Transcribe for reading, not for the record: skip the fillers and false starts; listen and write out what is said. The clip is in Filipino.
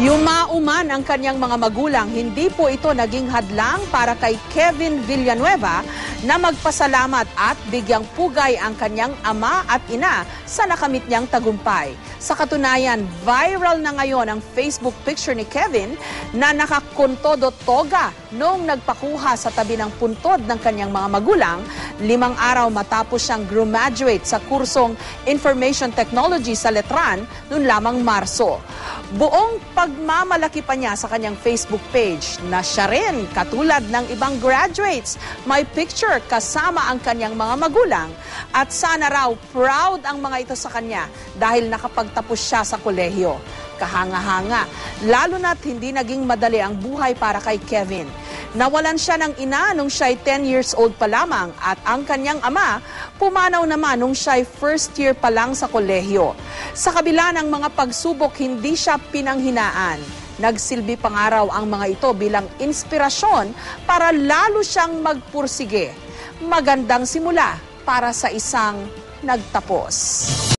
Yumauman ang kanyang mga magulang, hindi po ito naging hadlang para kay Kevin Villanueva na magpasalamat at bigyang pugay ang kanyang ama at ina sa nakamit niyang tagumpay. Sa katunayan, viral na ngayon ang Facebook picture ni Kevin na nakakuntodo toga noong nagpakuha sa tabi ng puntod ng kanyang mga magulang 5 araw matapos siyang graduate sa kursong Information Technology sa Letran noong lamang Marso. Buong pagmamalaki pa niya sa kanyang Facebook page na siya rin, katulad ng ibang graduates, may picture kasama ang kanyang mga magulang at sana raw proud ang mga ito sa kanya dahil nakapagtapos siya sa kolehiyo. Kahanga-hanga, lalo na't hindi naging madali ang buhay para kay Kevin. Nawalan siya ng ina nung siya'y 10 years old pa lamang at ang kanyang ama pumanaw naman nung siya'y first year pa lang sa kolehiyo. Sa kabila ng mga pagsubok, hindi siya pinanghinaan. Nagsilbi pangaraw ang mga ito bilang inspirasyon para lalo siyang magpursige. Magandang simula para sa isang nagtapos.